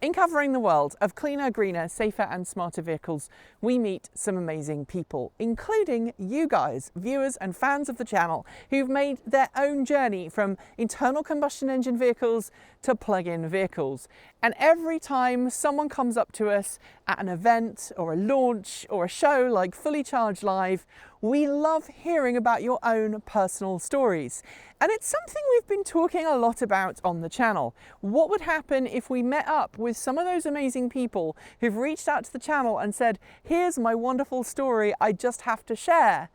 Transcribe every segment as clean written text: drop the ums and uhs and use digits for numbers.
In covering the world of cleaner, greener, safer and smarter vehicles, we meet some amazing people, including you guys, viewers and fans of the channel, who've made their own journey from internal combustion engine vehicles to plug-in vehicles. And every time someone comes up to us at an event or a launch or a show like Fully Charged Live, we love hearing about your own personal stories. And it's something we've been talking a lot about on the channel. What would happen if we met up with some of those amazing people who've reached out to the channel and said, here's my wonderful story I just have to share,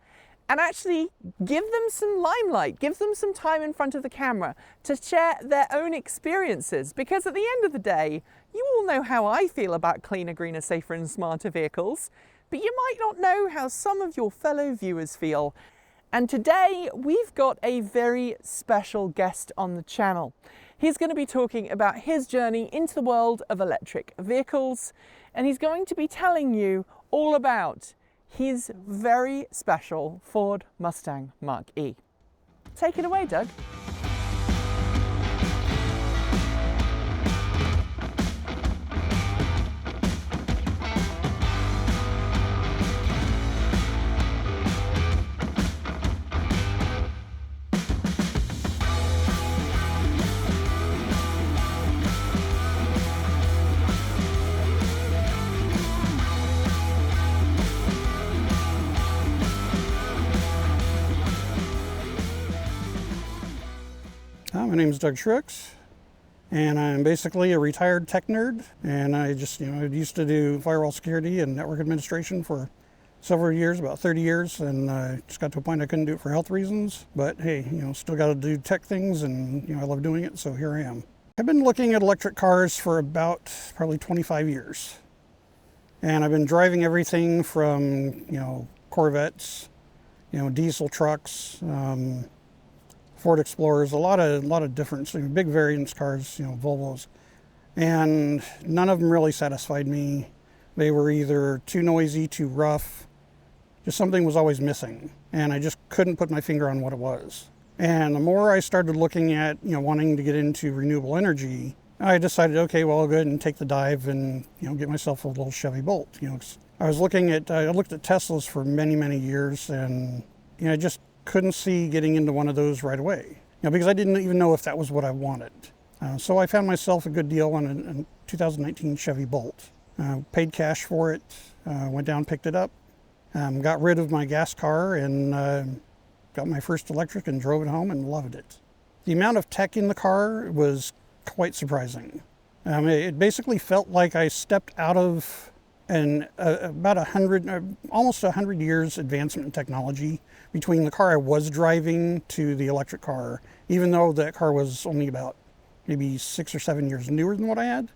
and actually give them some limelight, give them some time in front of the camera to share their own experiences. Because at the end of the day, you all know how I feel about cleaner, greener, safer and smarter vehicles, but you might not know how some of your fellow viewers feel. And today we've got a very special guest on the channel. He's going to be talking about his journey into the world of electric vehicles, and he's going to be telling you all about his very special Ford Mustang Mach E. Take it away, Doug. My name is Doug TruWrecks, and I'm basically a retired tech nerd, and I just, I used to do firewall security and network administration for several years, about 30 years, and I just got to a point I couldn't do it for health reasons, but hey, still got to do tech things, and I love doing it, so here I am. I've been looking at electric cars for about probably 25 years, and I've been driving everything from, Corvettes, diesel trucks, Ford Explorers, a lot of different big variance cars, Volvos, and none of them really satisfied me. They were either too noisy, too rough, just something was always missing, and I just couldn't put my finger on what it was. And the more I started looking at, wanting to get into renewable energy, I decided, okay, well, I'll go ahead and take the dive and, get myself a little Chevy Bolt. I looked at Teslas for many, many years, and, I just couldn't see getting into one of those right away, because I didn't even know if that was what I wanted. So I found myself a good deal on a 2019 Chevy Bolt. Paid cash for it, went down, picked it up, got rid of my gas car, and got my first electric and drove it home and loved it. The amount of tech in the car was quite surprising. It basically felt like I stepped out of almost 100 years advancement in technology between the car I was driving to the electric car, even though that car was only about maybe 6 or 7 years newer than what I had,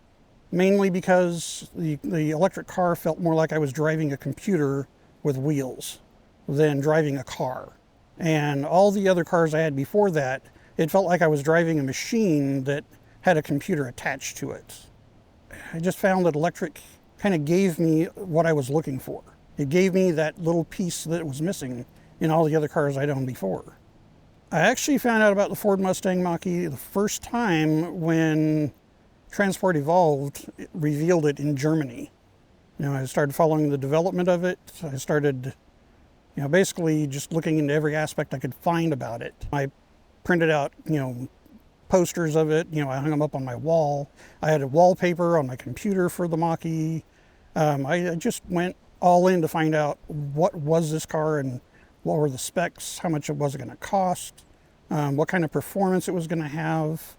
mainly because the electric car felt more like I was driving a computer with wheels than driving a car. And all the other cars I had before that, it felt like I was driving a machine that had a computer attached to it. I just found that electric kind of gave me what I was looking for. It gave me that little piece that was missing in all the other cars I'd owned before. I actually found out about the Ford Mustang Mach E the first time when Transport Evolved revealed it in Germany. I started following the development of it. I started, basically just looking into every aspect I could find about it. I printed out, posters of it. I hung them up on my wall. I had a wallpaper on my computer for the Mach E. I just went all in to find out what was this car and what were the specs, how much was it going to cost, what kind of performance it was going to have.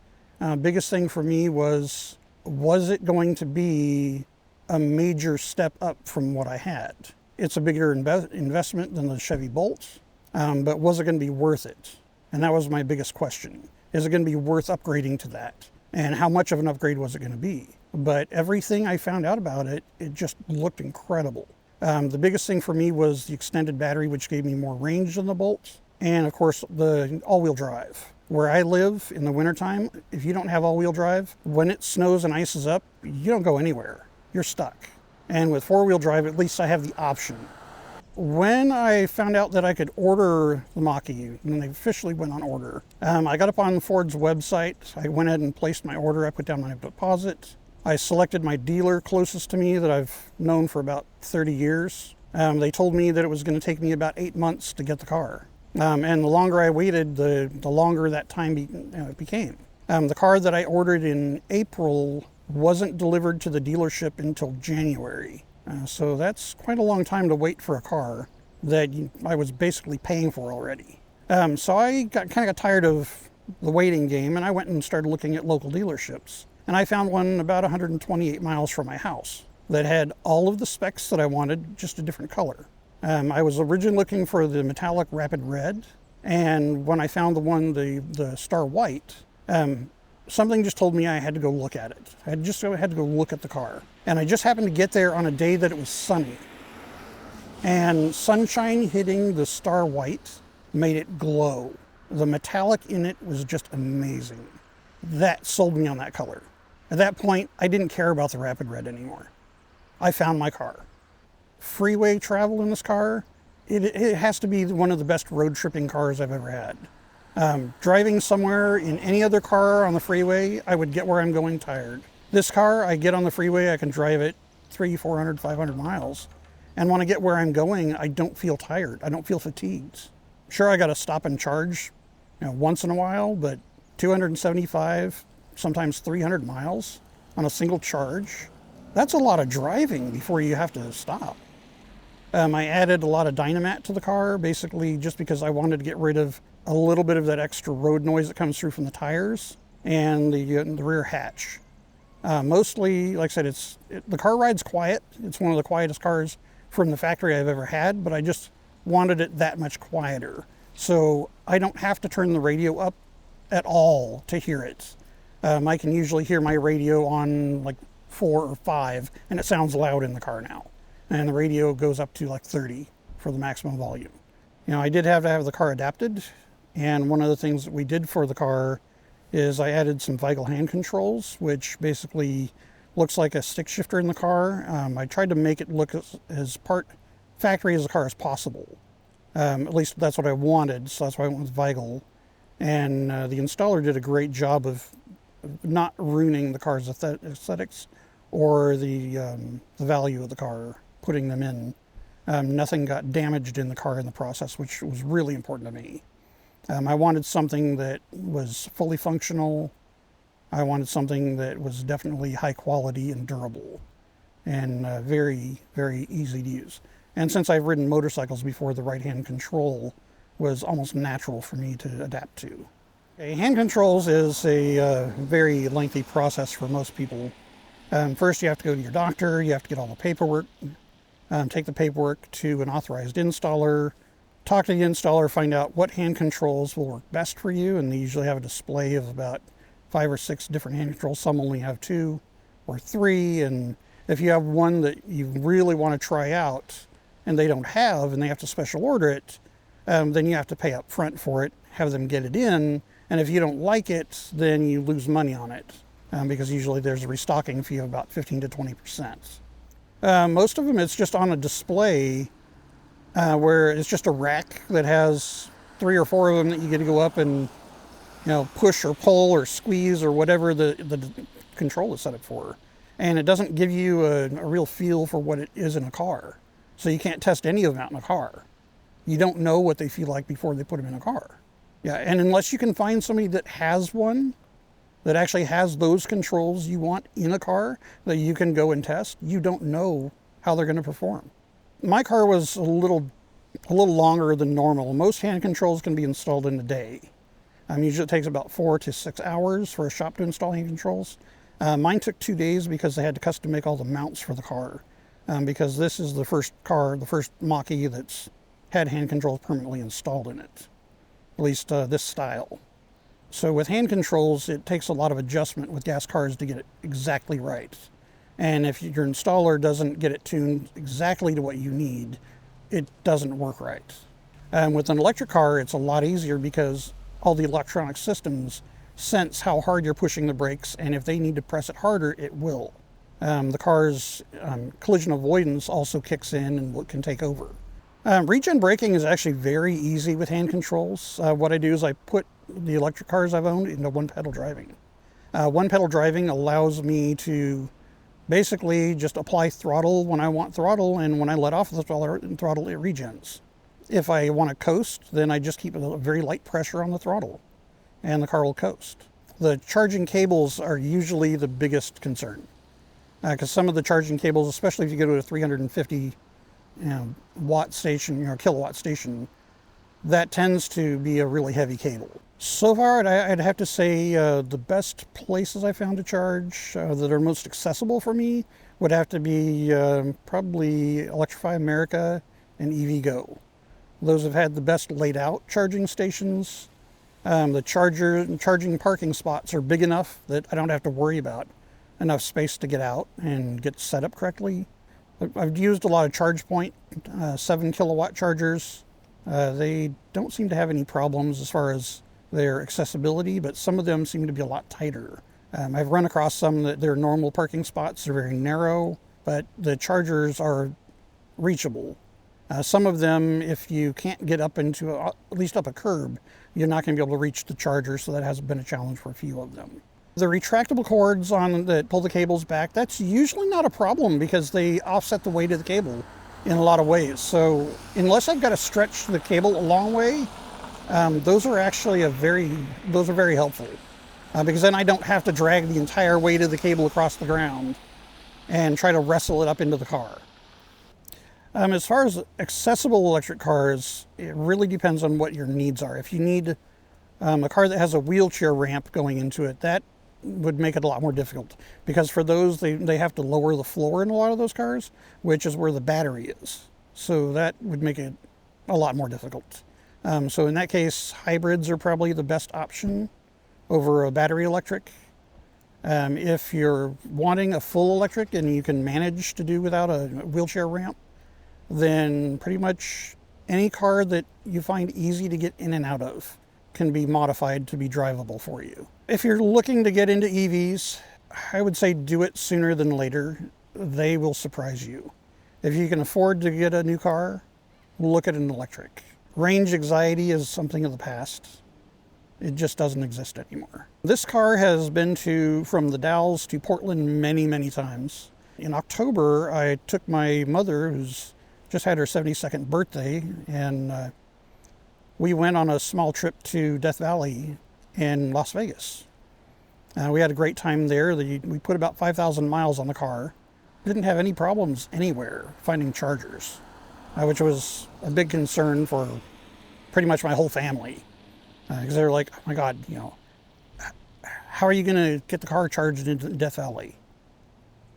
Biggest thing for me was it going to be a major step up from what I had? It's a bigger investment than the Chevy Bolt, but was it going to be worth it? And that was my biggest question. Is it going to be worth upgrading to that? And how much of an upgrade was it going to be? But everything I found out about it, it just looked incredible. The biggest thing for me was the extended battery, which gave me more range than the Bolt. And of course, the all-wheel drive. Where I live in the wintertime, if you don't have all-wheel drive, when it snows and ices up, you don't go anywhere. You're stuck. And with four-wheel drive, at least I have the option. When I found out that I could order the Mach E, and they officially went on order, I got up on Ford's website. I went ahead and placed my order. I put down my deposit. I selected my dealer closest to me that I've known for about 30 years. They told me that it was going to take me about 8 months to get the car. And the longer I waited, the longer that time became. The car that I ordered in April wasn't delivered to the dealership until January. So that's quite a long time to wait for a car that I was basically paying for already. So I kind of got tired of the waiting game, and I went and started looking at local dealerships. And I found one about 128 miles from my house that had all of the specs that I wanted, just a different color. I was originally looking for the metallic rapid red, and when I found the star white, something just told me I had to go look at it. I had to go look at the car. And I just happened to get there on a day that it was sunny. And sunshine hitting the star white made it glow. The metallic in it was just amazing. That sold me on that color. At that point, I didn't care about the rapid red anymore. I found my car. Freeway travel in this car, it has to be one of the best road tripping cars I've ever had. Driving somewhere in any other car on the freeway, I would get where I'm going tired. This car, I get on the freeway, I can drive it 300, 400, 500 miles. And when I get where I'm going, I don't feel tired. I don't feel fatigued. Sure, I got to stop and charge, once in a while, but 275, sometimes 300 miles on a single charge, that's a lot of driving before you have to stop. I added a lot of Dynamat to the car, basically just because I wanted to get rid of a little bit of that extra road noise that comes through from the tires and the rear hatch. Mostly, like I said, the car rides quiet. It's one of the quietest cars from the factory I've ever had, but I just wanted it that much quieter. So I don't have to turn the radio up at all to hear it. I can usually hear my radio on like 4 or 5, and it sounds loud in the car now. And the radio goes up to like 30 for the maximum volume. I did have to have the car adapted, and one of the things that we did for the car is I added some Weigel hand controls, which basically looks like a stick shifter in the car. I tried to make it look as part factory as the car as possible. At least that's what I wanted, so that's why I went with Weigel. And the installer did a great job of not ruining the car's aesthetics or the value of the car, putting them in. Nothing got damaged in the car in the process, which was really important to me. I wanted something that was fully functional. I wanted something that was definitely high quality and durable and very, very easy to use. And since I've ridden motorcycles before, the right-hand control was almost natural for me to adapt to. Okay, hand controls is a very lengthy process for most people. First, you have to go to your doctor, you have to get all the paperwork, take the paperwork to an authorized installer, talk to the installer, find out what hand controls will work best for you, and they usually have a display of about 5 or 6 different hand controls. Some only have 2 or 3, and if you have one that you really want to try out and they don't have, and they have to special order it, then you have to pay up front for it, have them get it in, and if you don't like it, then you lose money on it, because usually there's a restocking fee of about 15 to 20%. Most of them, it's just on a display where it's just a rack that has 3 or 4 of them that you get to go up and push or pull or squeeze or whatever the control is set up for. And it doesn't give you a real feel for what it is in a car. So you can't test any of them out in a car. You don't know what they feel like before they put them in a car. Yeah, and unless you can find somebody that has one, that actually has those controls you want in a car that you can go and test, you don't know how they're going to perform. My car was a little longer than normal. Most hand controls can be installed in a day. Usually it takes about 4 to 6 hours for a shop to install hand controls. Mine took 2 days because they had to custom make all the mounts for the car. Because this is the first Mach E that's had hand controls permanently installed in it. At least this style. So with hand controls, it takes a lot of adjustment with gas cars to get it exactly right. And if your installer doesn't get it tuned exactly to what you need, it doesn't work right. With an electric car, it's a lot easier because all the electronic systems sense how hard you're pushing the brakes, and if they need to press it harder, it will. The car's collision avoidance also kicks in and can take over. Regen braking is actually very easy with hand controls. What I do is I put the electric cars I've owned into one pedal driving. One pedal driving allows me to basically just apply throttle when I want throttle, and when I let off the throttle, it regens. If I want to coast, then I just keep a very light pressure on the throttle, and the car will coast. The charging cables are usually the biggest concern, because some of the charging cables, especially if you go to a 350 watt station, kilowatt station, that tends to be a really heavy cable. So far, I'd have to say the best places I found to charge that are most accessible for me would have to be probably Electrify America and EVgo. Those have had the best laid out charging stations. The charging parking spots are big enough that I don't have to worry about enough space to get out and get set up correctly. I've used a lot of ChargePoint 7 kilowatt chargers. They don't seem to have any problems as far as their accessibility, but some of them seem to be a lot tighter. I've run across some that their normal parking spots are very narrow, but the chargers are reachable. Some of them, if you can't get up into at least up a curb, you're not going to be able to reach the charger, so that has been a challenge for a few of them. The retractable cords that pull the cables back, that's usually not a problem because they offset the weight of the cable in a lot of ways. So unless I've got to stretch the cable a long way, those are actually very helpful because then I don't have to drag the entire weight of the cable across the ground and try to wrestle it up into the car. As far as accessible electric cars, it really depends on what your needs are. If you need a car that has a wheelchair ramp going into it, that would make it a lot more difficult because for those, they have to lower the floor in a lot of those cars, which is where the battery is. So that would make it a lot more difficult. So in that case, hybrids are probably the best option over a battery electric. If you're wanting a full electric and you can manage to do without a wheelchair ramp, then pretty much any car that you find easy to get in and out of can be modified to be drivable for you. If you're looking to get into EVs, I would say do it sooner than later. They will surprise you. If you can afford to get a new car, look at an electric. Range anxiety is something of the past. It just doesn't exist anymore. This car has been from the Dalles to Portland many, many times. In October, I took my mother, who's just had her 72nd birthday, and we went on a small trip to Death Valley in Las Vegas. We had a great time there. We put about 5,000 miles on the car. Didn't have any problems anywhere finding chargers, which was a big concern for pretty much my whole family. Because they were like, oh my God, how are you going to get the car charged into Death Valley?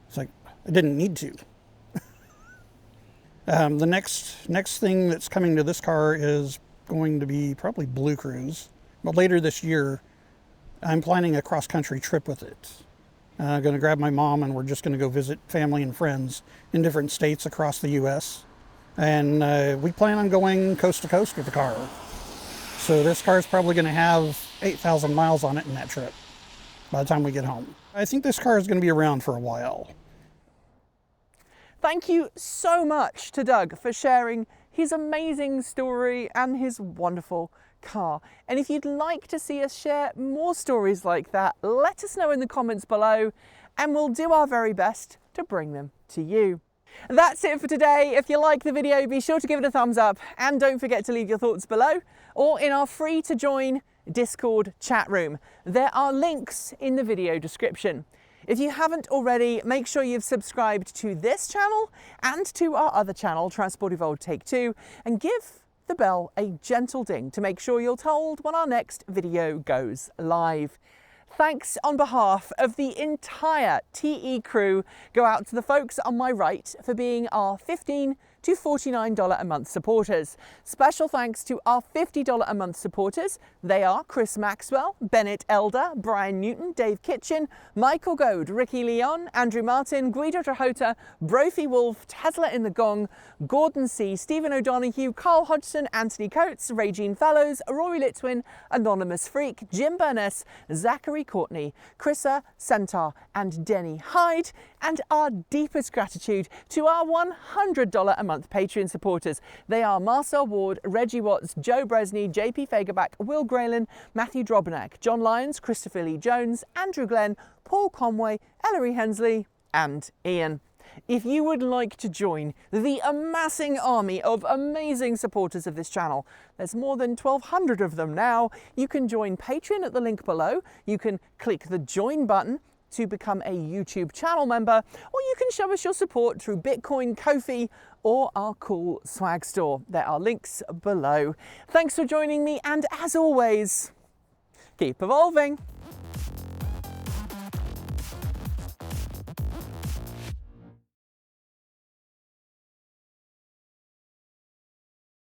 It's like, I didn't need to. The next thing that's coming to this car is going to be probably Blue Cruise. But later this year, I'm planning a cross-country trip with it. I'm going to grab my mom and we're just going to go visit family and friends in different states across the U.S. And we plan on going coast to coast with the car. So this car is probably going to have 8,000 miles on it in that trip by the time we get home. I think this car is going to be around for a while. Thank you so much to Doug for sharing his amazing story and his wonderful car. And if you'd like to see us share more stories like that, let us know in the comments below and we'll do our very best to bring them to you. That's it for today. If you like the video, be sure to give it a thumbs up and don't forget to leave your thoughts below or in our free to join Discord chat room. There are links in the video description. If you haven't already, make sure you've subscribed to this channel and to our other channel, Transport Evolved Take 2, and give the bell a gentle ding to make sure you're told when our next video goes live. Thanks on behalf of the entire TE crew go out to the folks on my right for being our $15 to $49 a month supporters. Special thanks to our $50 a month supporters. They are Chris Maxwell, Bennett Elder, Brian Newton, Dave Kitchen, Michael Goad, Ricky Leon, Andrew Martin, Guido Trahota, Brophy Wolf, Tesla in the Gong, Gordon C, Stephen O'Donoghue, Carl Hodgson, Anthony Coates, Regine Fellows, Rory Litwin, Anonymous Freak, Jim Burness, Zachary Courtney, Chrissa Centaur and Denny Hyde. And our deepest gratitude to our $100 a month Patreon supporters. They are Marcel Ward, Reggie Watts, Joe Bresney, JP Fagerback, Will Graylin, Matthew Drobnak, John Lyons, Christopher Lee Jones, Andrew Glenn, Paul Conway, Ellery Hensley, and Ian. If you would like to join the amassing army of amazing supporters of this channel, there's more than 1,200 of them now, you can join Patreon at the link below. You can click the join button to become a YouTube channel member, or you can show us your support through Bitcoin, Ko-fi, or our cool swag store. There are links below. Thanks for joining me, and as always, keep evolving.